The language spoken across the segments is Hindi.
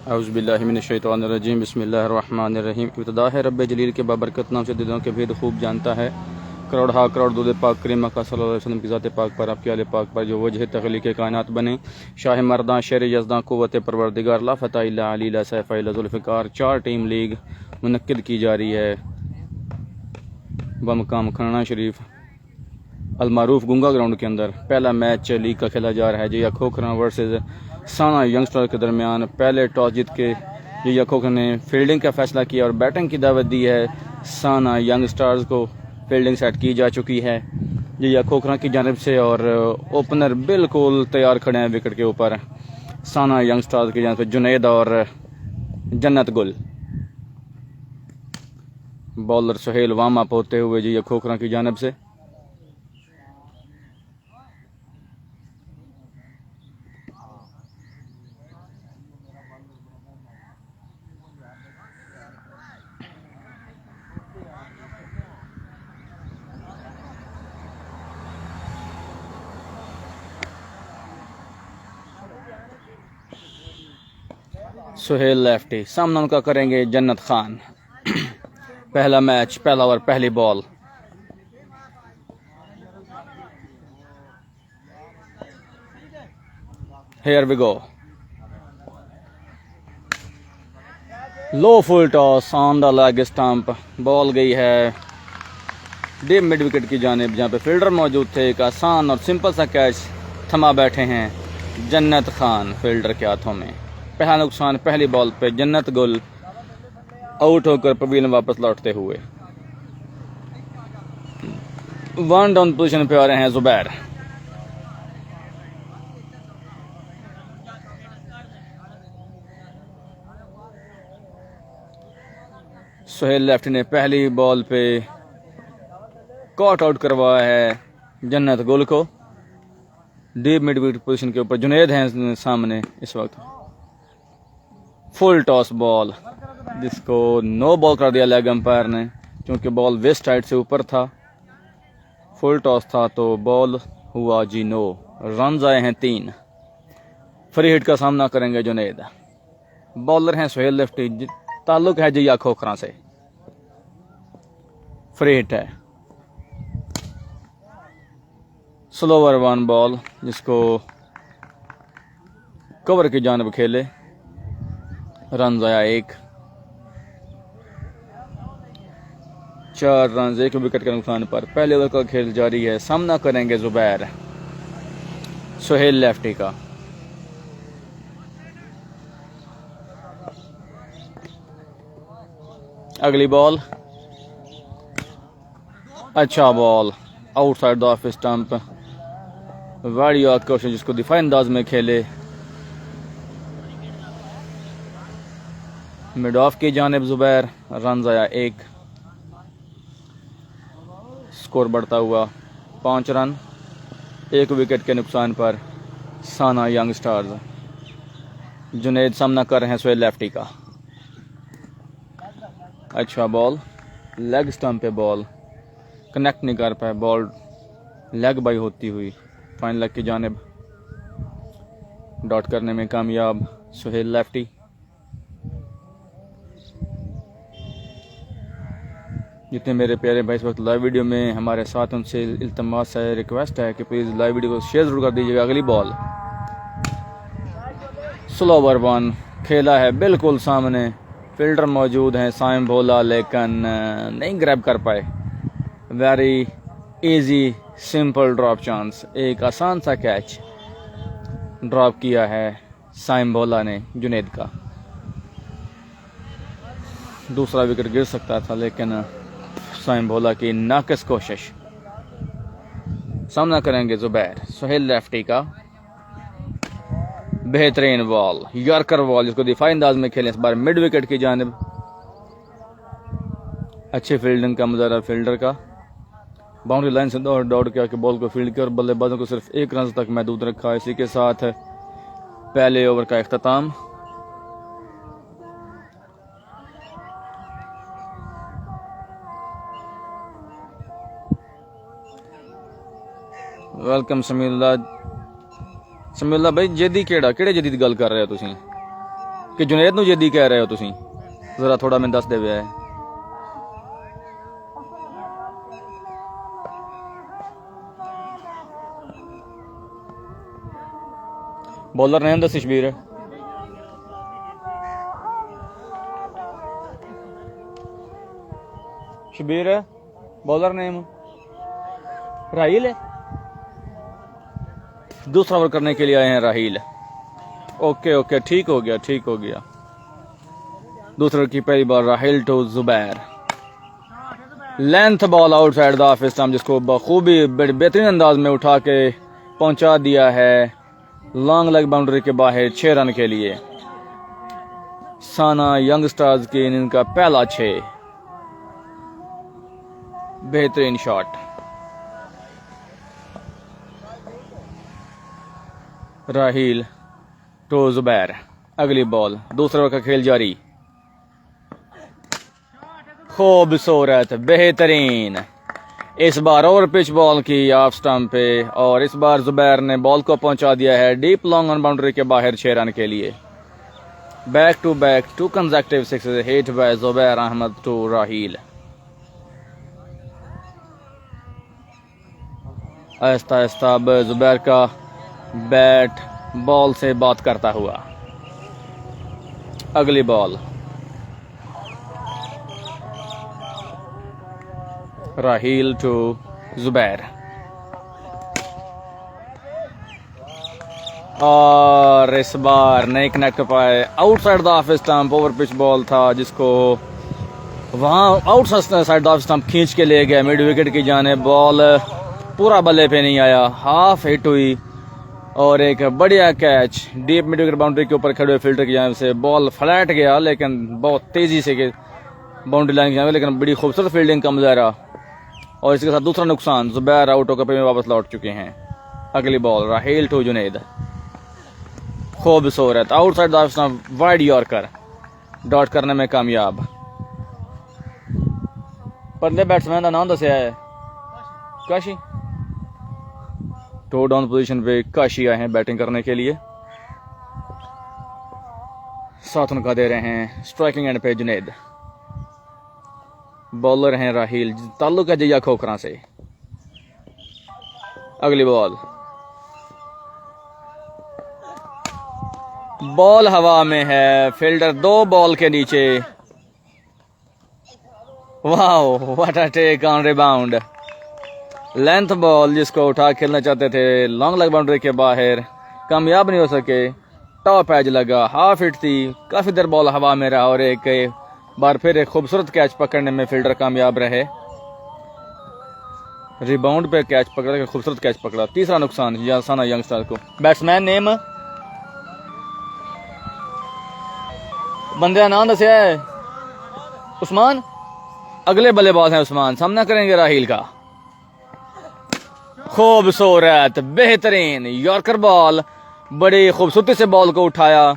औज़ुबिल्लाहिमिनश्शैतानिर्रजीम बिस्मिल्लाहिर्रहमानिर्रहीम। इब्तिदा है रब्बे जलील के बाबरकत नाम से दिलों के भेद खूब जानता है। करोड़ हा करोड़ दूध पाक करीम का सल्लल्लाहु अलैहि वसल्लम की ज़ात पाक पर, आपके आले पाक पर जो वजह तख्लीक़ कायनात बने, शाह मर्दां शेर यज़दां क़ुव्वत परवरदिगार ला फ़ता इल्ला अली ला सैफ़ इल्ला ज़ुल्फ़िकार। 4 टीम लीग मुनक्किद की जा रही है बमकाम खन्ना शरीफ अलमारूफ गुंगा ग्राउंड के अंदर। पहला मैच लीग का खेला जा रहा है। जिया खोखरा वर्सेस साना यंगस्टर के दरमियान। पहले टॉस जीत के जिया खोखरा ने फील्डिंग का फैसला किया और बैटिंग की दावत दी है। साना यंगस्टर्स को फील्डिंग सेट की जा चुकी है जिया खोखरा की जानिब से और ओपनर बिल्कुल तैयार खड़े हैं विकेट के ऊपर। साना यंगस्टर्स की जानिब से जुनैद और जन्नत गुल। बॉलर सुहेल वार्म अप होते हुए जिया खोखरा की जानिब से। सुहेल लेफ्टी, सामना उनका करेंगे जन्नत खान। पहला मैच, पहला ओवर, पहली ball. Here we go. Low full toss on the leg stump. Ball गई है डीप मिड विकेट की जानिब, जहाँ पे फील्डर मौजूद थे। एक आसान और सिंपल सा कैच थमा बैठे हैं जन्नत खान फील्डर के हाथों में। पहला नुकसान पहली बॉल पे। जन्नत गुल आउट होकर पवेलियन वापस लौटते हुए 1 डाउन पोजीशन पे आ रहे हैं जुबैर। सुहेल लेफ्टी ने पहली बॉल पे कॉट आउट करवाया है जन्नत गुल को। डीप मिड विकेट पोजीशन के ऊपर जुनैद हैं सामने इस वक्त। फुल टॉस बॉल, जिसको नो बॉल कर दिया लेग अंपायर ने, क्योंकि बॉल वेस्ट साइड से ऊपर था। फुल टॉस था तो बॉल हुआ जी नो। रन आए हैं 3। फ्री हिट का सामना करेंगे जुनैद। बॉलर हैं सुहेल लेफ्टी, ताल्लुक है जिया खोखरा से। फ्री हिट है। स्लोवर 1 बॉल, जिसको कवर की जानिब खेले। रन आया 1। 4 रन 1 विकेट के नुकसान पर। पहले ओवर का खेल जारी है। सामना करेंगे जुबैर सुहेल लेफ्टी का। अगली बॉल, अच्छा ball outside the off stump. बड़ी कोशिश, जिसको दिफाई अंदाज में खेले। मिड ऑफ की जानिब जुबैर। रन आया 1। स्कोर बढ़ता हुआ 5 रन 1 विकेट के नुकसान पर। साना यंग स्टार्स। जुनैद सामना कर रहे हैं सुहेल लेफ्टी का। अच्छा बॉल, लेग स्टंप पे बॉल कनेक्ट नहीं कर पाए। बॉल लेग बाई होती हुई फाइन लेग की जानिब डॉट करने में कामयाब सुहेल लेफ्टी। जितने मेरे प्यारे भाई इस वक्त लाइव वीडियो में हमारे साथ, उनसे इल्तमास है, रिक्वेस्ट है कि प्लीज़ लाइव वीडियो को शेयर जरूर कर दीजिएगा। अगली बॉल, स्लोवर 1 खेला है बिल्कुल सामने। फील्डर मौजूद हैं साइम भोला, लेकिन नहीं ग्रैब कर पाए। Very easy simple drop chance. एक आसान सा कैच ड्रॉप किया है साइम भोला ने जुनैद का। दूसरा विकेट गिर सकता था, लेकिन साइम भोला की नाकिस कोशिश। सामना करेंगे जुबैर सुहेल लेफ्टी का। बेहतरीन बॉल, यॉर्कर बॉल, जिसको दिफाई अंदाज में खेलें इस बार मिड विकेट की जानिब। अच्छी फील्डिंग का मुजाहरा फील्डर का। बाउंड्री लाइन से दौड़ के आके बॉल को फील्ड किया और बल्लेबाजों को सिर्फ 1 रन तक महदूद रखा। इसी के साथ पहले ओवर का इख्तिताम। वेलकम समीउल्ला भाई। जेदी केड़े जदी दी गल कर रहे हो तुसीं? कि जुनेद नूं जदी कह रहे हो तुसीं? जरा थोड़ा मैं दस दे है। बॉलर नेम दस शबीर। शबीर बॉलर नेम राहील है। दूसरा ओवर करने के लिए आए हैं राहील। ओके ओके, ठीक हो गया, ठीक हो गया। दूसरे की पहली ball Raheel to Zubair. Length ball outside the off stump, जिसको बखूबी बेहतरीन अंदाज में उठा के पहुंचा दिया है लॉन्ग लेग बाउंड्री के बाहर 6 रन के लिए। साना यंग स्टार्स की इनका पहला 6। बेहतरीन शॉट। Raheel to Zubair. अगली बॉल, दूसरे ओवर का खेल जारी। खूबसूरत, बेहतरीन। इस बार ओवर पिच बॉल की ऑफ स्टंप पे, और इस बार जुबैर ने बॉल को पहुंचा दिया है डीप लॉन्ग ऑन बाउंड्री के बाहर 6 रन के लिए। Back to consecutive sixes hit by Zubair Ahmed to Raheel. आहिस्ता आहिस्ता अब जुबैर का बैट बॉल से बात करता हुआ। अगली बॉल, राहील टू जुबैर, और इस बार नहीं कनेक्ट कर पाए। Outside the off stump over pitch ball था, जिसको वहां आउटसाइड द ऑफ स्टंप खींच के ले गए मिड विकेट की जाने। बॉल पूरा बल्ले पे नहीं आया, हाफ हिट हुई, और एक बढ़िया catch deep mid wicket boundary के ऊपर खड़े हुए फील्डर की जानिब से। बॉल फ्लैट गया, लेकिन बहुत तेजी से बाउंड्री लाइन की जानिब, लेकिन बड़ी खूबसूरत फील्डिंग का मुजाहरा। और इसके साथ दूसरा नुकसान, जुबैर आउट होकर पे में वापस लौट चुके हैं। अगली बॉल, राहील टू जुनेद। खूबसूरत outside the off stump wide yorker, dot करने में कामयाब। पहले बैट्समैन का नाम दसिया है काशी। टू डाउन पोजीशन पे काशी आए हैं बैटिंग करने के लिए। साथ उनका दे रहे हैं स्ट्राइकिंग एंड पे जुनेद। बॉलर हैं राहील, ताल्लुक है जया खोखरा से। अगली बॉल, बॉल हवा में है, फील्डर 2 बॉल के नीचे। Wow, what a take on rebound. Length ball जिसको उठा खेलना चाहते थे लॉन्ग लेग बाउंड्री के बाहर, कामयाब नहीं हो सके। टॉप एज लगा, हाफ हिट थी, काफी देर बॉल हवा में रहा, और एक बार फिर एक खूबसूरत कैच पकड़ने में फील्डर कामयाब रहे। रिबाउंड पे कैच पकड़ा, खूबसूरत कैच पकड़ा। तीसरा नुकसान साना यंगस्टर को। बैट्समैन नेम बंदे का नाम दसिया है उस्मान। अगले बल्लेबाज हैं उस्मान, सामना करेंगे राहील का। खूबसूरत, बेहतरीन यॉर्कर बॉल, बड़ी खूबसूरती से बॉल को उठाया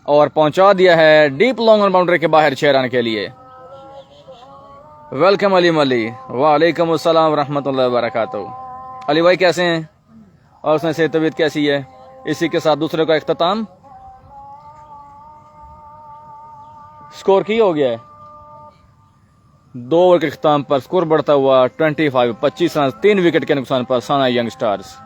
और पहुंचा दिया है डीप लॉन्ग ऑन बाउंड्री के बाहर 6 रन के लिए। वेलकम अली मली। वालेकुम अस्सलाम रहमतुल्लाहि व बरकातुहू। अली भाई कैसे हैं, और उसमें से तबीयत कैसी है? इसी के साथ दूसरे का इख्तिताम। स्कोर की हो गया है 2 ओवर के इख्तिताम पर स्कोर बढ़ता हुआ 25 रन 3 विकेट के नुकसान पर साना यंग स्टार्स।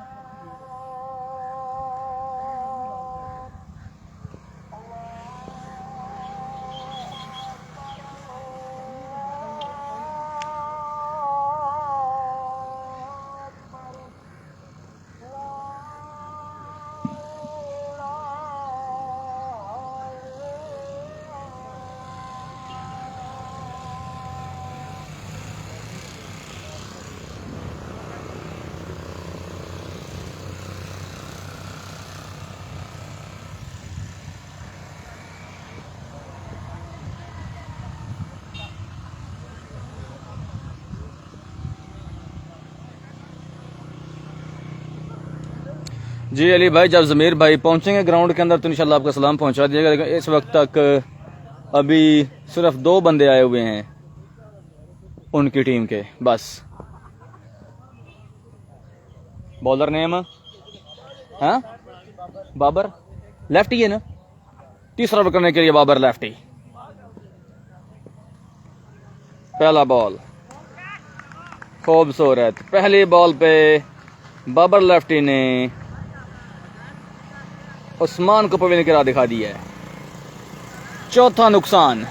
जी अली भाई, जब ज़मीर भाई पहुंचेंगे ग्राउंड के अंदर तो इंशाल्लाह आपका सलाम पहुंचा दिएगा। लेकिन इस वक्त तक अभी सिर्फ 2 बंदे आए हुए हैं उनकी टीम के, बस। बॉलर नेम हाँ बाबर, लेफ्ट ही है ना। तीसरा ओवर करने के लिए बाबर लेफ्टी। पहला बॉल खूबसूरत, पहली बॉल पे बाबर लेफ्टी ने उस्मान को पवेलियन की राह दिखा दी है। चौथा नुकसान।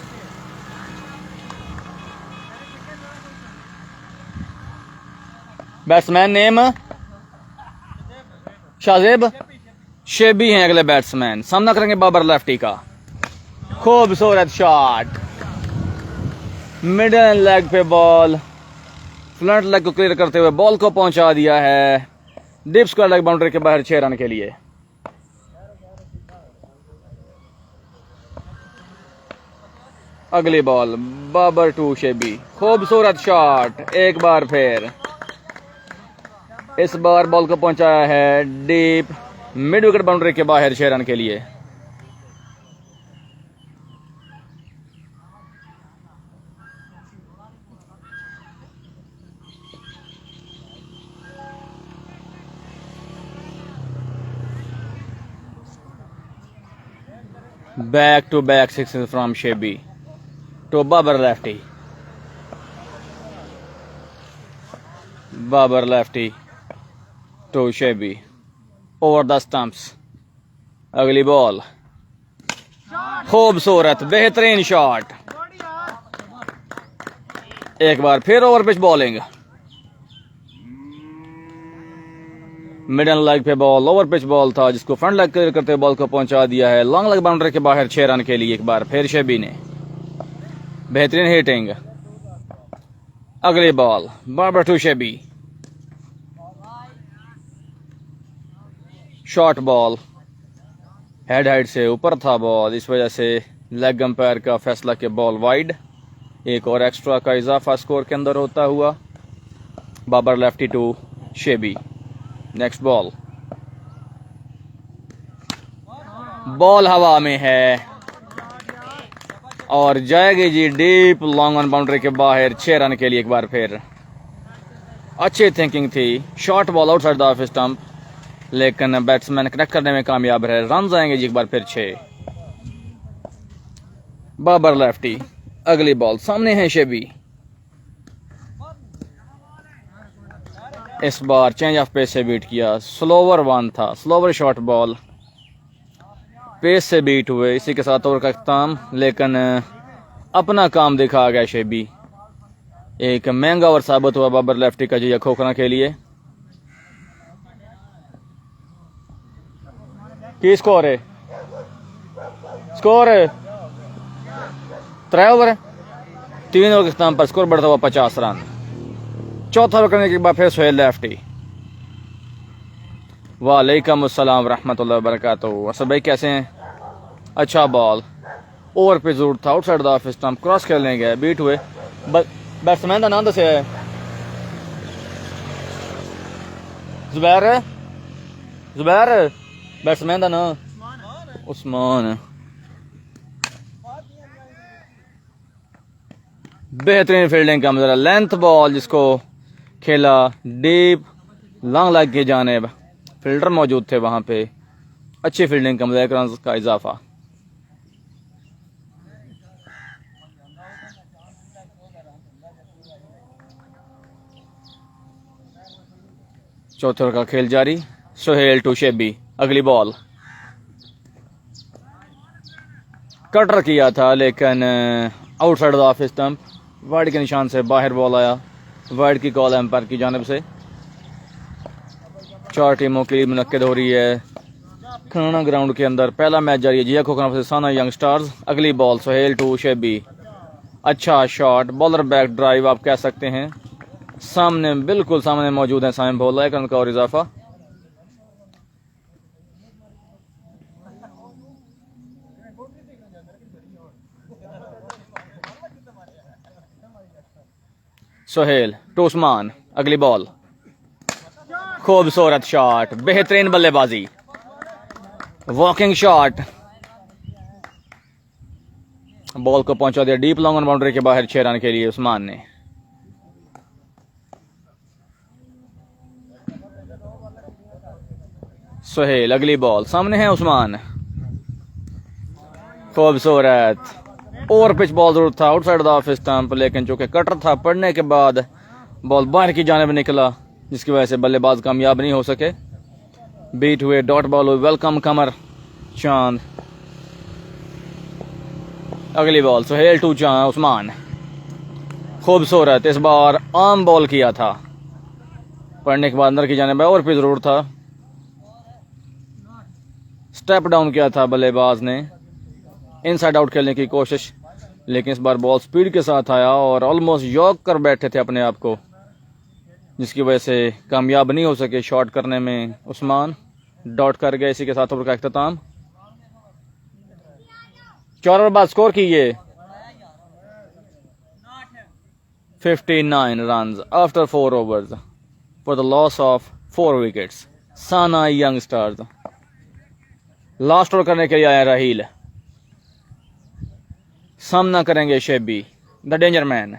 बैट्समैन नेम शाजेब शेबी हैं अगले बैट्समैन। सामना करेंगे बाबर लेफ्टी का। खूबसूरत शॉट, मिडल लेग पे बॉल, फ्रंट लेग को क्लियर करते हुए बॉल को पहुंचा दिया है डीप स्क्वायर लेग बाउंड्री के बाहर 6 रन के लिए। अगली बॉल बाबर टू शेबी। खूबसूरत शॉट, एक बार फिर इस बार बॉल को पहुंचाया है डीप मिड विकेट बाउंड्री के बाहर 6 रन के लिए। Back to back sixes from Shebi to Babar lefty. Babar lefty to Shebi over the stumps. अगली बॉल खूबसूरत बेहतरीन शॉट, एक बार फिर over pitch bowling. Middle leg पे बॉल, ओवर पिच बॉल था जिसको फ्रंट लेग क्लियर करते हुए बॉल को पहुंचा दिया है लॉन्ग लेग बाउंड्री के बाहर 6 रन के लिए। एक बार फिर शेबी ने बेहतरीन हिटिंग। अगली ball Babar to Shebi. Short ball, head height से ऊपर था बॉल, इस वजह से लेग अंपायर का फैसला कि बॉल वाइड। एक और एक्स्ट्रा का इजाफा स्कोर के अंदर होता हुआ। Babar lefty to Shebi. Next ball, ball हवा में है और जाएगी जी डीप लॉन्ग ऑन बाउंड्री के बाहर 6 रन के लिए। एक बार फिर अच्छी थिंकिंग थी, short ball outside the off stump, लेकिन बैट्समैन कनेक्ट करने में कामयाब रहे। रन आएंगे जी एक बार फिर 6। बाबर लेफ्टी। अगली बॉल सामने है शेबी। इस बार चेंज ऑफ पेस से बीट किया, स्लोवर वन था, स्लोवर शॉर्ट बॉल, पेस से बीट हुए। इसी के साथ ओवर का इख्तिताम, लेकिन अपना काम दिखा गया शेबी। एक महंगा ओवर साबित हुआ बाबर लेफ्टी का जी खोखना के लिए। की स्कोर है? स्कोर 3 ओवर, 3 ओवर के इख्तिताम पर स्कोर बढ़ता हुआ 50 रन। चौथा ओवर करने के बाद फिर सोहेल लेफ्टी। वालेकुम अस्सलाम रहमतुल्लाहि व बरकातहू। असद भाई कैसे हैं? अच्छा बॉल, ओवर पे जरूर था, outside the off stump, cross खेलने गए, बीट हुए। बैट्समैन का नाम दसे है जुबैर, जुबैर बैट्समैन का नाम उस्मान। बेहतरीन फील्डिंग का मजा, लेंथ बॉल जिसको खेला डीप लॉन्ग लेग की जानिब, फील्डर मौजूद थे वहां पे। अच्छी फील्डिंग का मजा, रन का इजाफा। चौथे ओवर का खेल जारी, सोहेल टू शेबी। अगली बॉल कटर किया था लेकिन आउटसाइड ऑफ स्टंप, वाइड के निशान से बाहर बॉल आया। वाइड की कॉल एम्पायर की जानिब से। 4 टीमों की लीग मुनक्किद हो रही है खनाना ग्राउंड के अंदर। पहला मैच जारी है जिया खोखना वर्सेस साना यंग स्टार्स। अगली बॉल सोहेल टू शेबी। अच्छा शॉट, बॉलर बैक ड्राइव आप कह सकते हैं। सामने बिल्कुल सामने मौजूद है साइम बॉलर, 1 रन का और इजाफा। सोहेल टू उस्मान। अगली बॉल खूबसूरत शॉट, बेहतरीन बल्लेबाजी, वॉकिंग शॉट, बॉल को पहुंचा दिया डीप लॉन्ग ऑन बाउंड्री के बाहर 6 रन के लिए उस्मान ने। सोहेल। अगली बॉल सामने है उस्मान। खूबसूरत ओवर पिच बॉल जरूर था आउटसाइड द ऑफ स्टंप, लेकिन चूंकि कटर था पड़ने के बाद बॉल बाहर की जानिब निकला, जिसकी वजह से बल्लेबाज कामयाब नहीं हो सके। बीट हुए, डॉट बॉल हुई। वेलकम कमर चांद। अगली बॉल सुहेल टू चांद उस्मान। खूबसूरत, इस बार आम बॉल किया था, पढ़ने के बाद अंदर की जानिब और भी जरूर था। स्टेप डाउन किया था बल्लेबाज ने, इनसाइड आउट खेलने की कोशिश, लेकिन इस बार बॉल स्पीड के साथ आया और ऑलमोस्ट यॉक कर बैठे थे अपने आप को, जिसकी वजह से कामयाब नहीं हो सके शॉट करने में। उस्मान डॉट कर गए। इसी के साथ ओवर का इख्तिताम। 4 ओवर बाद स्कोर कीजिए 59 run after 4 overs for the loss of 4 wickets. Sana young stars last over करने के लिए आया राहील। सामना करेंगे शेबी द डेंजर मैन।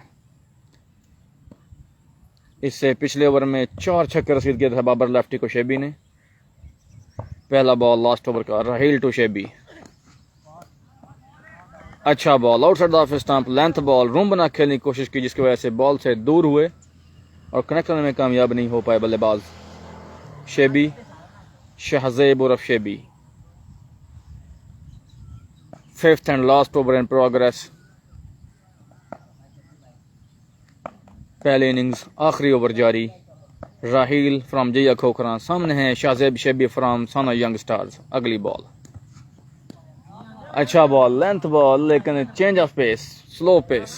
इससे पिछले ओवर में 4 छक्के रसीद किया था बाबर लेफ्टी को शेबी ने। पहला बॉल लास्ट ओवर का राहील टू शेबी। अच्छा ball outside the off stump, length ball, room बना खेलने की कोशिश की, जिसकी वजह से बॉल से दूर हुए और कनेक्ट करने में कामयाब नहीं हो पाए बल्लेबाज शेबी। शहजेब उर्फ Shebi. 5th and last over in progress. पहले इनिंग्स आखिरी ओवर जारी। राहील फ्रॉम जया खोखरा, सामने है Shahzeb Shebi from Sana young stars. अगली बॉल अच्छा बॉल, लेंथ बॉल, लेकिन change of pace, slow pace,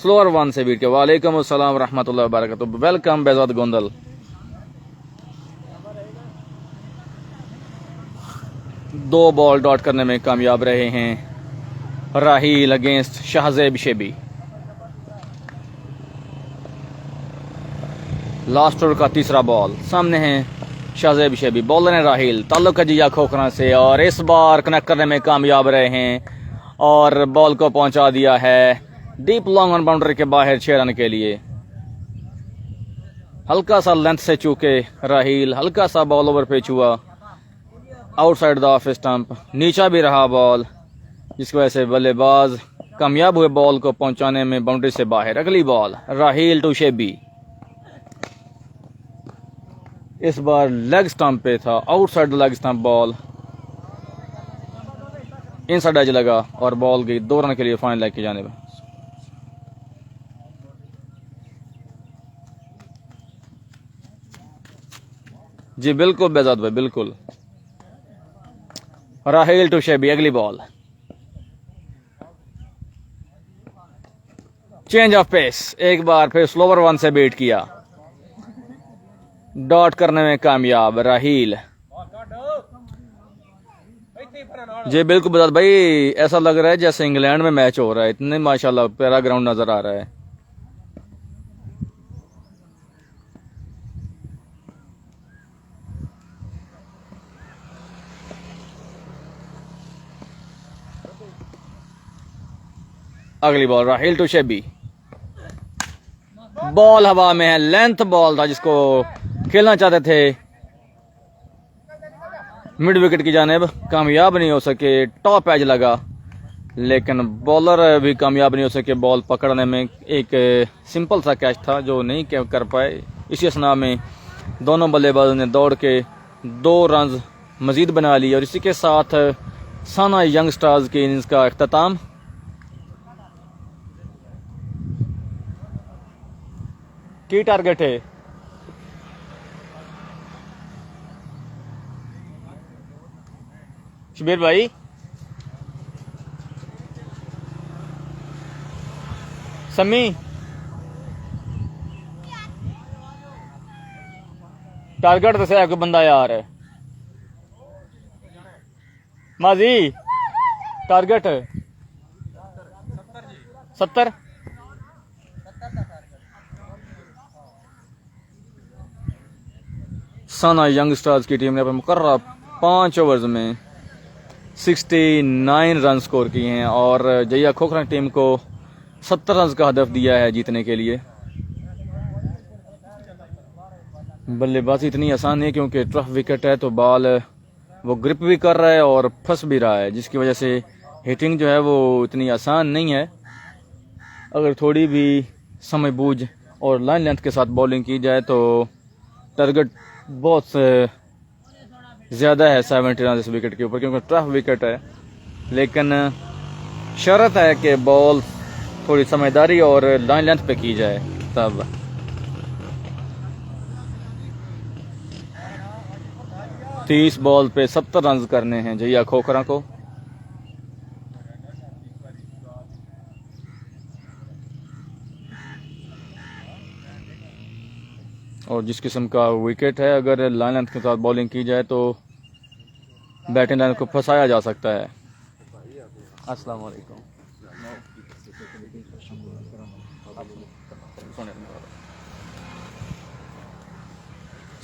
slower one से बीट के। वालेकुम अस्सलाम रहमतुल्लाहि व बरकातुहू। वेलकम बेजाद गोंदल। दो बॉल डॉट करने में कामयाब रहे हैं Raheel against Shahzeb Shebi. Last over का तीसरा बॉल, सामने है शाहजेब शेबी, बॉलर है राहील, ताल्लुक है जिया खोखरा से, और इस बार कनेक्ट करने में कामयाब रहे हैं और बॉल को पहुंचा दिया है डीप लॉन्ग ऑन बाउंड्री के बाहर 6 रन के लिए। हल्का सा लेंथ से चूके राहील, हल्का सा बॉल ओवर पे छुआ आउटसाइड द ऑफ स्टंप, नीचा भी रहा बॉल, जिसकी वजह से बल्लेबाज कामयाब हुए बॉल को पहुंचाने में बाउंड्री से बाहर। अगली बॉल राहील टू शेबी। इस बार लेग स्टंप पे था, outside the leg stump ball, inside edge लगा और बॉल गई 2 रन के लिए फाइनल लेग की जानिब। जी बिल्कुल बेजाद भाई, बिल्कुल। राहील टू शेबी। अगली बॉल चेंज ऑफ पेस, एक बार फिर स्लोवर वन से बीट किया, डॉट करने में कामयाब राहील। जी बिल्कुल बेजाद भाई, ऐसा लग रहा है जैसे इंग्लैंड में मैच हो रहा है, इतने माशाल्लाह प्यारा ग्राउंड नजर आ रहा है। अगली ball Raheel to Shebi. Ball हवा में है, लेंथ बॉल था जिसको खेलना चाहते थे मिड विकेट की जानिब, कामयाब नहीं हो सके, टॉप एज लगा, लेकिन बॉलर भी कामयाब नहीं हो सके बॉल पकड़ने में। एक सिंपल सा कैच था जो नहीं कर पाए। इसी असना में दोनों बल्लेबाजों ने दौड़ के 2 रन मजीद बना लिए और इसी के साथ साना यंग स्टार्स की इनिंग्स का अख्ताम। की टारगेट है शबीर भाई? सम्मी टारगेट दस कोई बंदा यार है माजी टारगेट 70। साना यंग स्टार्स की टीम ने अपने मुकर्ररा 5 ओवर्स में 69 रन स्कोर किए हैं और जया खोखरा टीम को 70 रन का हदफ दिया है जीतने के लिए। बल्लेबाजी इतनी आसान नहीं क्योंकि टफ विकेट है तो बॉल वो ग्रिप भी कर रहा है और फंस भी रहा है, जिसकी वजह से हिटिंग जो है वो इतनी आसान नहीं है। अगर थोड़ी भी समय बूझ और लाइन लेंथ के साथ बॉलिंग की जाए तो टारगेट बहुत ज़्यादा है 70 रन इस विकेट के ऊपर, क्योंकि टफ विकेट है। लेकिन शर्त है कि बॉल थोड़ी समझदारी और लाइन लेंथ पे की जाए तब। तीस बॉल पे 70 रन करने हैं जया खोखरा को। और जिस किस्म का विकेट है, अगर लाइन लेंथ के साथ बॉलिंग की जाए तो बैटिंग लाइन को फंसाया जा सकता है। अस्सलाम वालेकुम।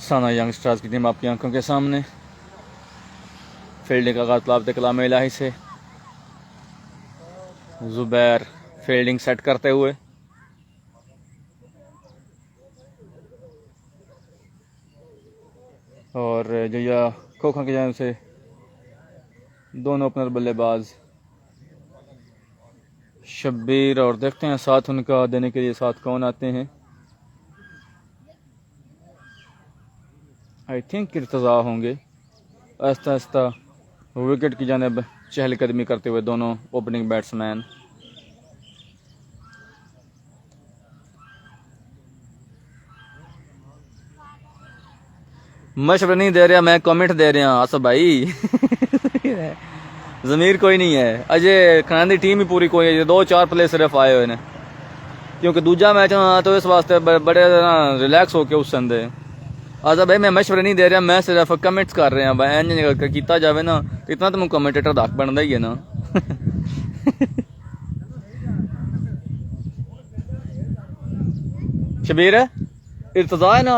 साना यंग स्टार्स की टीम आपकी आंखों के सामने। फील्डिंग का आगाज कलाम इलाही से। जुबैर फील्डिंग सेट करते हुए, और जया खोखा की जानिब से दोनों ओपनर बल्लेबाज शब्बीर, और देखते हैं साथ उनका देने के लिए साथ कौन आते हैं। आई थिंक इर्तज़ा होंगे। आहिस्ता आहिस्ता विकेट की जानिब चहलकदमी करते हुए दोनों ओपनिंग बैट्समैन। मशवरा नहीं दे रहा, मैं कमेंट दे रहा हूँ आसफ भाई। ज़मीर कोई नहीं है। अजय खान की टीम ही पूरी कोई है, 2-4 प्लेयर सिर्फ आए हुए ने, क्योंकि दूजा मैच ना तो इस वास्ते बड़े ना रिलैक्स होके उस संदे। आजा भाई मैं मशवरे नहीं दे रहा, मैं सिर्फ कमेंट्स कर रहा भाई। एंज किया जाए ना तो इतना तो मैं कमेंटेटर दा हक बनता ही है ना। शबीर है, इर्तजा है ना,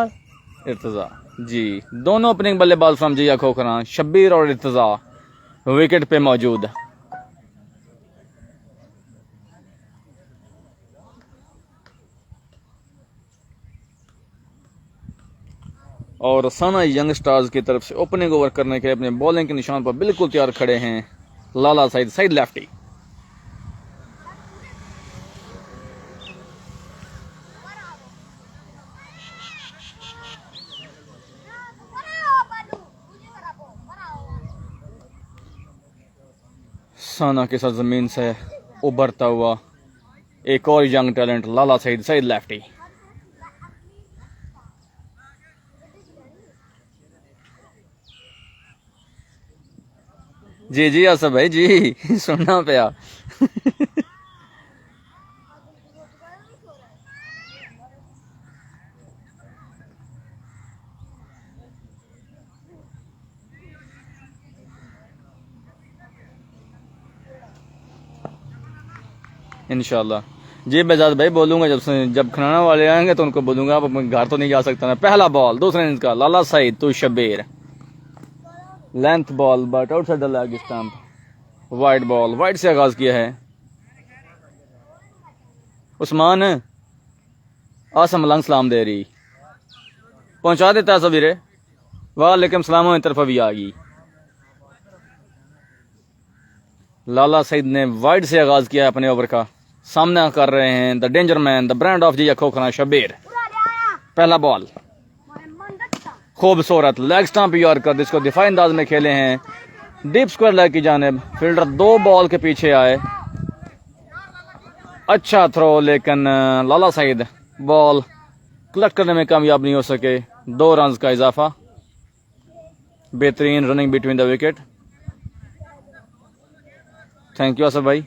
इर्तजा जी। दोनों ओपनिंग बल्लेबाज फ्रॉम जिया खोखरा, शब्बीर और इर्तजा विकेट पे मौजूद। और साना यंग स्टार्स की तरफ से ओपनिंग ओवर करने के अपने बॉलिंग के निशान पर बिल्कुल तैयार खड़े हैं लाला सईद, साइड लेफ्टी। साना के साथ जमीन से उभरता हुआ एक और यंग टैलेंट लाला सईद, साइड लेफ्टी। जी जी आसफ भाई जी, सुनना पाया। इंशाल्लाह जी बेजाद भाई बोलूंगा, जब खनाना वाले आएंगे तो उनको बोलूंगा, आप घर तो नहीं जा सकता ना। पहला बॉल दूसरे इनिंग्स का, Lala Saeed to Shabbir, length ball but outside the leg stump, wide ball, wide से आगाज किया है उस्मान। आसम लंग सलाम दे रही, पहुंचा देता सबीरे। वालेकुम सलाम तरफ भी आ गई। लाला सईद ने वाइड से आगाज किया अपने ओवर का। सामना कर रहे हैं the danger man, the brand of Zia Khokhar, Shabbir. पहला बॉल खूबसूरत लेग स्टंप यार कर, जिसको दिफाई अंदाज में खेले हैं डीप स्क्वायर लेग की जानिब। फील्डर 2 बॉल के पीछे आए। अच्छा थ्रो, लेकिन लाला सईद बॉल कलेक्ट करने में कामयाब नहीं हो सके। 2 रन का इजाफा। बेहतरीन running between the wicket. Thank you Asaf भाई।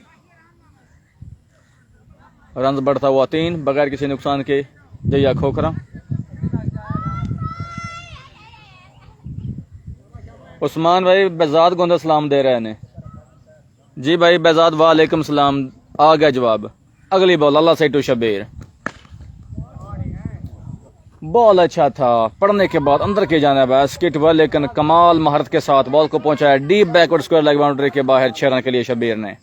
रन बढ़ता हुआ 3 बगैर किसी नुकसान के जया खोखरा। उस्मान भाई बेजाद गोंदा सलाम दे रहे हैं जी भाई। बेजाद वालेकुम सलाम, आ गया जवाब। अगली बॉल अल्लाह से टू शब्बीर। बॉल अच्छा था, पढ़ने के बाद अंदर के जाना है स्किट हुआ, लेकिन कमाल महारत के साथ बॉल को पहुंचाया deep backward square leg boundary के बाहर। 6 रन के लिए शब्बीर ने।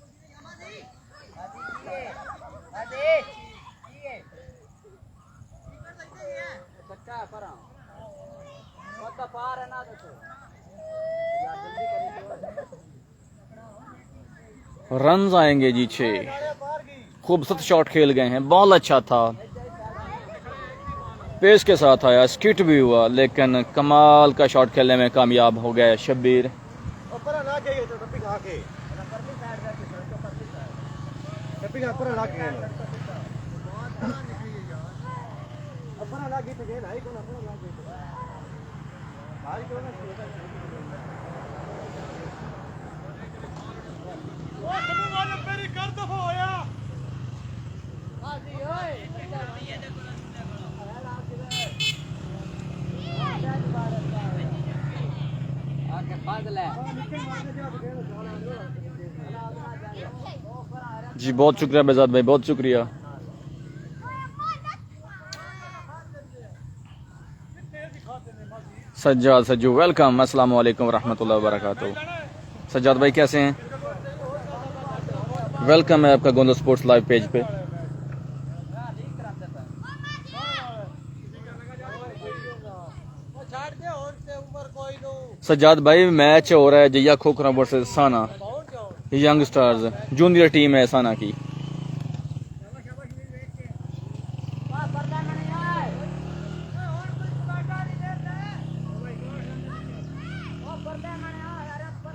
रन आएंगे जी 6। खूबसूरत शॉट खेल गए हैं, बॉल अच्छा था, पेस के साथ आया, स्किट भी हुआ, लेकिन कमाल का शॉट खेलने में कामयाब हो गया शब्बीर। जी बहुत शुक्रिया बेजाद भाई, बहुत शुक्रिया। सज्जाद सज्जू वेलकम, अस्सलाम वालेकुम रहमतुल्लाहि व बरकातहू। सज्जाद भाई कैसे हैं? वेलकम है आपका गोंदो स्पोर्ट्स लाइव पेज पे। सज्जाद भाई मैच हो रहा है जया खोखरा वर्सेस साना यंग स्टार्स, जूनियर टीम है साना की।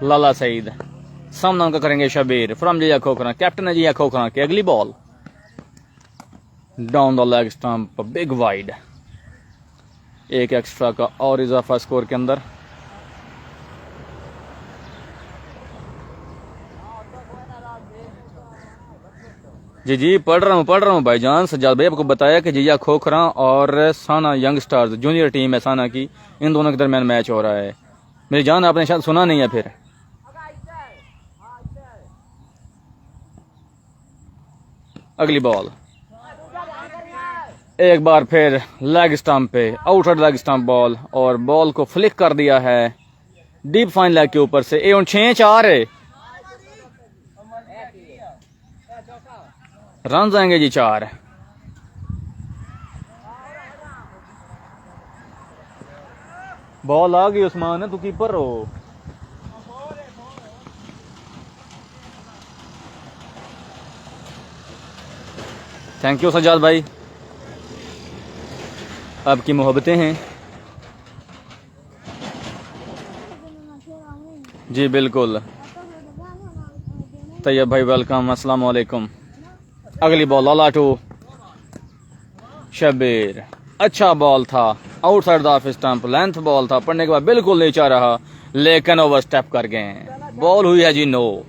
लाला सईद सामना उनका करेंगे शबीर फ्रॉम जया खोखरा, कैप्टन है जया खोखरा की। अगली ball down the leg stump, big wide, एक एक्स्ट्रा का और इजाफा स्कोर के अंदर। जी जी पढ़ रहा हूँ भाईजान। सज्जाद भाई आपको बताया कि जया खोखरा और साना यंग स्टार्स जूनियर टीम है साना की, इन दोनों के दरमियान मैच हो रहा है। मेरी जान आपने शायद सुना नहीं है। फिर अगली बॉल एक बार फिर लेग स्टंप पे, आउटर लेग स्टंप बॉल, और बॉल को फ्लिक कर दिया है डीप फाइन लेग के ऊपर से। ए 6-4 रन आएंगे जी 4। बॉल आ गई उस्मान, तू कीपर हो। थैंक यू सज्जाद भाई, आपकी मोहब्बतें हैं। जी बिल्कुल तैयब भाई वेलकम, अस्सलाम वालेकुम। अगली बॉल लाला टू शबीर, अच्छा बॉल था, outside the off stump, length ball था, पढ़ने के बाद बिल्कुल नीचा रहा, लेकिन ओवर स्टेप कर गए हैं। बॉल हुई है जी 9।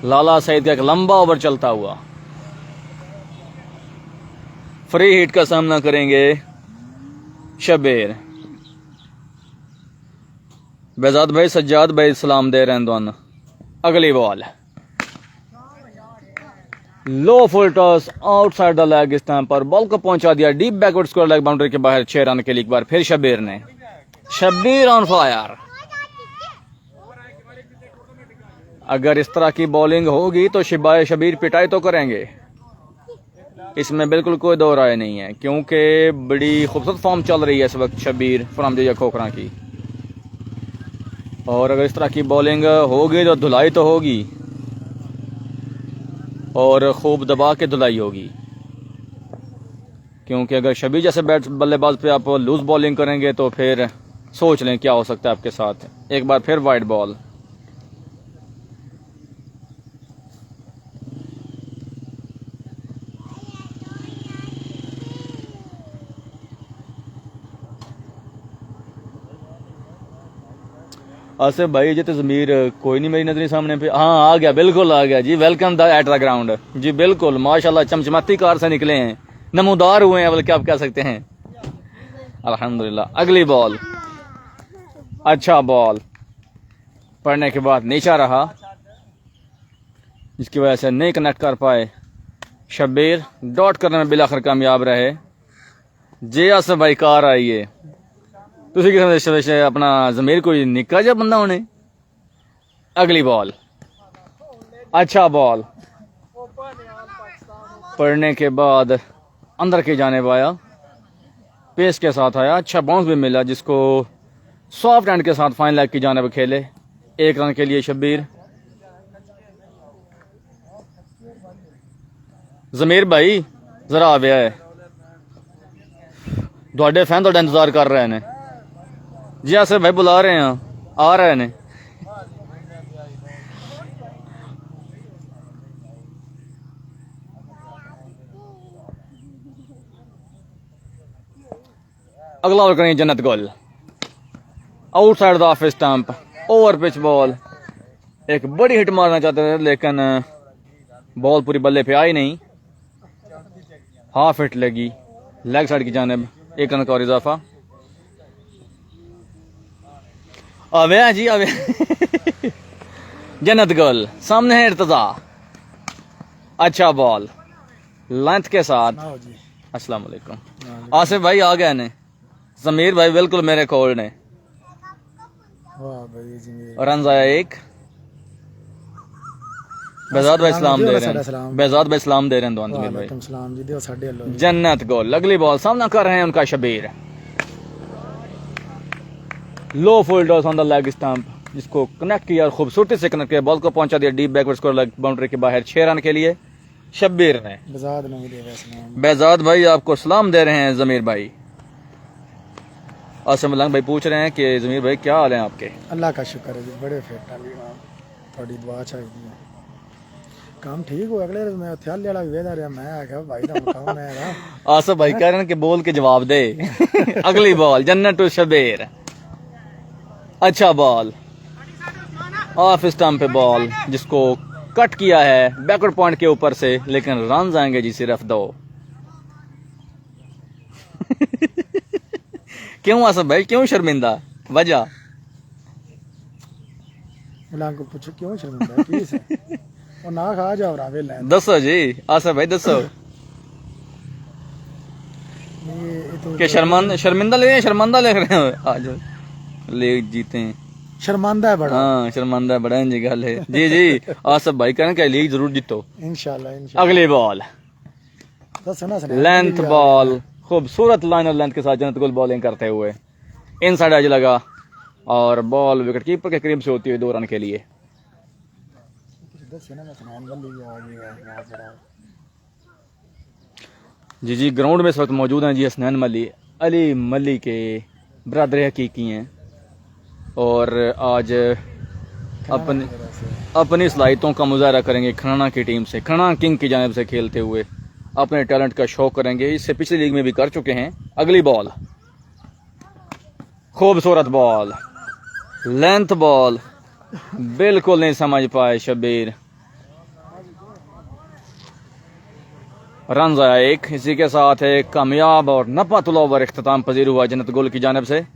लाला सईद का एक लंबा ओवर चलता हुआ, फ्री हिट का सामना करेंगे शबीर। बेजाद भाई सज्जाद भाई सलाम दे रहे हैं दोनों। अगली ball low full toss outside the leg stump पर, बॉल को पहुंचा दिया deep backward square leg boundary के बाहर। 6 रन के लिए एक बार फिर शबीर ने। Shabbir on fire. अगर इस तरह की बॉलिंग होगी तो शबीर पिटाई तो करेंगे, इसमें बिल्कुल कोई दो राय नहीं है, क्योंकि बड़ी खूबसूरत फॉर्म चल रही है इस वक्त शबीर फ्रॉम जया खोखरा की। और अगर इस तरह की बॉलिंग होगी तो धुलाई तो होगी, और खूब दबा के धुलाई होगी, क्योंकि अगर शबीर जैसे बल्लेबाज पे आप लूज बॉलिंग करेंगे तो फिर सोच लें क्या हो सकता है आपके साथ। एक बार फिर वाइड बॉल, आसिफ भाई जी तजमीर कोई नहीं मेरी नजर सामने पे। हाँ आ गया, बिल्कुल आ गया जी। Welcome the at the ground जी, बिल्कुल माशाल्लाह चमचमाती कार से निकले हैं, नमूदार हुए हैं, बल्कि आप कह सकते हैं अल्हम्दुलिल्लाह। अगली बॉल अच्छा बॉल, पढ़ने के बाद नीचा रहा, जिसकी वजह से नहीं कनेक्ट कर पाए शबीर। डॉट करने में बिलाखिर कामयाब रहे। जे आसिफ भाई कार आई है, तुसी किसी अपना जमीर कोई निक्का जा बंदा होने। अगली बॉल अच्छा बॉल, पढ़ने के बाद अंदर की जाने आया, पेस के साथ आया, अच्छा बाउंस भी मिला, जिसको सॉफ्ट हैंड के साथ फाइन लेग की जाने खेले। 1 रन के लिए शबीर। जमीर भाई जरा आ गया है, थोड़े फैन थोड़ा इंतजार कर रहे हैं जी। आसिफ भाई बुला रहे हैं, आ रहे हैं। अगला ओवर करेंगे Jannat Gul, outside the off stump, over pitch ball. एक बड़ी हिट मारना चाहते थे लेकिन बॉल पूरी बल्ले पे आई नहीं, हाफ हिट लगी लेग साइड की जानिब, 1 रन का और इजाफा। अबे जी अबे जन्नत गोल, सामने है इर्तजा, अच्छा बॉल लेंथ के साथ। अस्सलाम वालेकुम। आसिफ भाई आ गए ने, जमीर भाई बिल्कुल मेरे कोल ने। रन आया 1। बेजाद भाई सलाम दे रहे हैं, बेजाद भाई सलाम दे रहे हैं जमीर भाई। जन्नत गोल, अगली बॉल सामना कर रहे हैं उनका Shabbir, low full toss on the leg stump, जिसको कनेक्ट किया और खूबसूरती से कनेक्ट किया, बॉल को पहुंचा दिया deep backward score leg boundary के बाहर, 6 रन के लिए शब्बीर ने। बेजाद भाई आपको सलाम दे रहे हैं जमीर भाई। आसिम मलंग भाई पूछ रहे हैं कि जमीर भाई क्या हाल है आपके? अल्लाह का शुक्र है जी, बड़े फिट हैं, थोड़ी दुआ चाहिए, काम ठीक हो। अगले मैं हथियार वाला भी वेदा रहा, मैं आखिया भाई दा कौन है। आसिफ भाई कह रहे हैं कि बोल के जवाब दे। अगली बॉल जन्नत टू शबीर, अच्छा बॉल ऑफ स्टंप पे बॉल, जिसको कट किया है बैकवर्ड पॉइंट के ऊपर से, लेकिन रन आएंगे जी सिर्फ 2। क्यों आसिफ भाई, क्यों शर्मिंदा, वजह? को पूछो क्यों शर्मिंदा की से और ना खा जाओ रावे ले दसो जी आसिफ भाई, दसो कि शर्मिंदा ले रहे हैं, शर्मिंदा ले रहे हैं आज ले जीते हैं, शर्मांदा है बड़ा। हाँ शर्मांदा है बड़ा जी गल है जी जी। आसिफ भाई कहने के लीग जरूर जीतो इंशाल्लाह। अगली बॉल लेंथ बॉल, खूबसूरत लाइन और लेंथ के साथ जन्नत गोल बॉलिंग करते हुए इनसाइड एज लगा और बॉल विकेट कीपर के करीब से होती हुई 2 रन के लिए। जी जी ग्राउंड में इस वक्त मौजूद हैं जी हसनैन मली, अली मली के ब्रदर हकीकी हैं और आज अपनी सलाहियतों का मुजाहरा करेंगे खन्ना की टीम से, खन्ना किंग की जानिब से खेलते हुए अपने टैलेंट का शो करेंगे। इससे पिछली लीग में भी कर चुके हैं। अगली बॉल खूबसूरत बॉल, लेंथ बॉल, बिल्कुल नहीं समझ पाए शब्बीर, रन आया 1। इसी के साथ एक कामयाब और नफातुल ओवर इख्तिताम पजीर हुआ जन्नत गोल की जानिब से।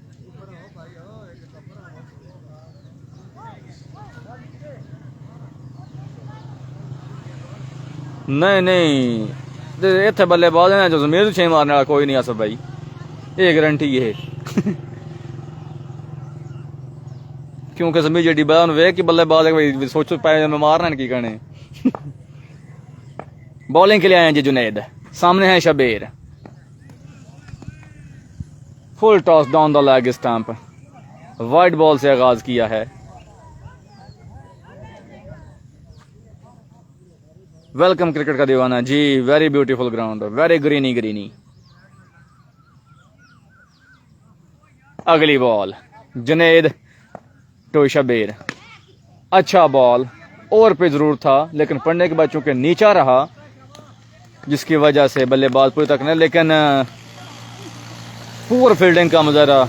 नहीं इतने बल्लेबाज हैं जो जमीर 6 मारने वाला कोई नहीं आसिफ भाई, ये गारंटी है। क्योंकि जमीर जी डिब्बा वे कि बल्लेबाज है, सोचो पाए में मारना की कहने। बॉलिंग के लिए आए हैं जी जुनैद, सामने है Shabbir, full toss down the leg stump, wide ball से आगाज किया है। वेलकम क्रिकेट का दीवाना जी, very beautiful ground, very greeny greeny. अगली बॉल जुनैद टू शबीर, अच्छा बॉल, ओवर पे जरूर था लेकिन पड़ने के बाद चूंकि नीचा रहा जिसकी वजह से बल्लेबाज पूरी तक नहीं, लेकिन पुअर फील्डिंग का मुजाहरा,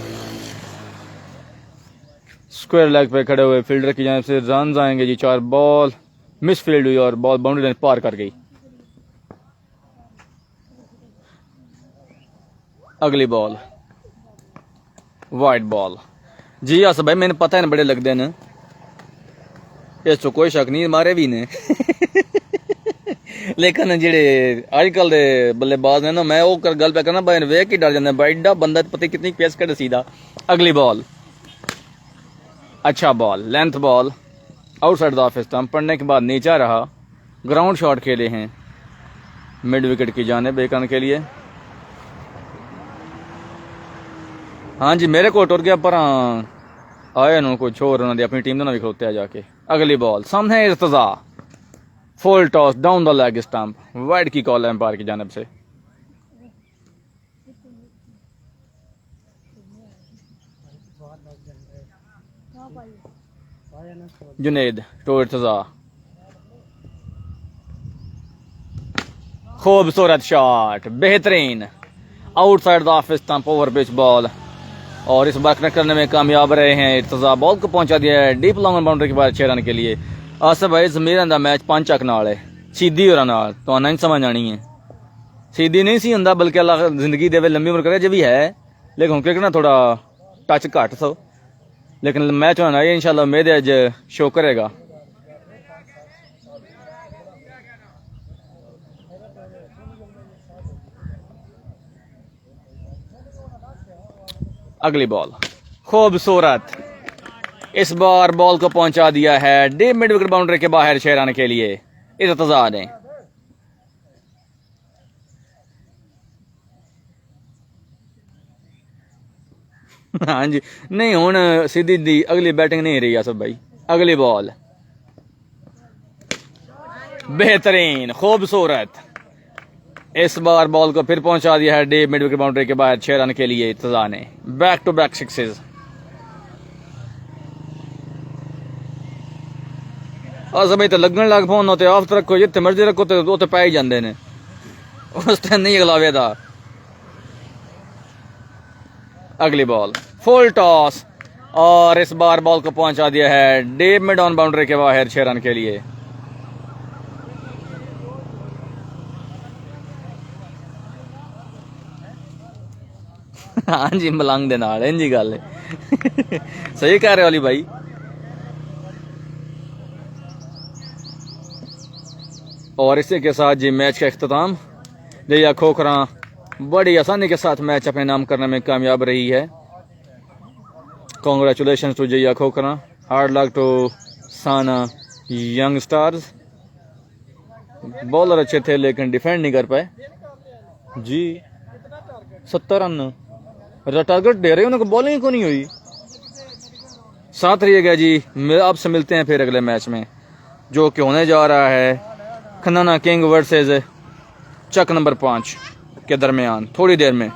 स्क्वायर लेग पे खड़े हुए फील्डर की जानिब से रन आएंगे जी 4। बॉल मिस फील्ड हुई और बॉल बाउंड्री लाइन पार कर गई। अगली बॉल वाइड बॉल जी। आसिफ भाई मैंने पता है ना बड़े लगते हैं ना, इस तो कोई शक नहीं मारे भी ने। लेकिन जेड़े अजकल दे बल्लेबाज ने ना, मैं वो गल पे करना भाई वेख के डर जाता है, एडा बंदा पता कितनी पेस कटे सीधा। अगली बॉल अच्छा ball, length ball, outside the off stump, पड़ने के बाद नीचा रहा, ग्राउंड शॉट खेले हैं मिड विकेट की जानिब 1 रन के लिए। हाँ जी मेरे को टुर गया पर आए ना कुछ और उन्होंने अपनी टीम ने भी खलोते आ जाके। अगली बॉल सामने Irtaza, full toss down the leg stump, wide की कॉल है एम्पायर की जानब से। जुनेद टू इर्तजा, खूबसूरत शॉट, बेहतरीन outside the off stump over pitch ball, और इस बार कनेक्ट करने में कामयाब रहे हैं इर्तजा। बॉल को पहुंचा दिया है डीप लॉन्ग बाउंड्री के बाद 6 रन के लिए। आसिफ भाई जमीर का मैच 5 अंक नाल है, सीधी होर नाल तो नहीं समझ आनी है। सीधी नहीं सी हुंदा, बल्कि अल्लाह जिंदगी देवे लंबी उम्र करे, जो भी है, लेकिन क्रिकेट ना थोड़ा टच घट सो, लेकिन मैच होना है इंशाल्लाह, उम्मीद है अज शो करेगा। अगली बॉल खूबसूरत, इस बार बॉल को पहुंचा दिया है डीप मिड विकेट बाउंड्री के बाहर 6 रन के लिए इर्तजा ने। हाँ जी, नहीं हुण सीधी दी अगली बैटिंग नहीं रही आसिफ भाई। अगली बॉल बेहतरीन खूबसूरत, इस बार बॉल को फिर पहुंचा दिया है डीप मिड विकेट बाउंड्री के बाहर 6 रन के लिए इर्तजा ने। Back to back sixes. Asif भाई तो लगन लग फोन होते ऑफ रखो, जिथे मर्जी रखो तो पै ही जाते हैं, उस टाइम नहीं अगलावे था। अगली बॉल फुल टॉस, और इस बार बॉल को पहुंचा दिया है डीप मिड ऑन बाउंड्री के बाहर 6 रन के लिए। हाँ जी, मलंग दे नाल इंजी गल है। सही कह रहे हो अली भाई। और इसी के साथ जी मैच का इख्तिताम। जया खोखरा बड़ी आसानी के साथ मैच अपने नाम करने में कामयाब रही है। Congratulation to Jaya Khokhra, hard luck to Sana young stars. Bowler अच्छे थे लेकिन डिफेंड नहीं कर पाए जी। 70 रन टारगेट दे रहे, उनको बॉलिंग को नहीं हुई। साथ रहिएगा जी, आपसे मिलते हैं फिर अगले मैच में, जो कि होने जा रहा है खन्ना किंग वर्सेस चक नंबर 5 के दरमियान थोड़ी देर में।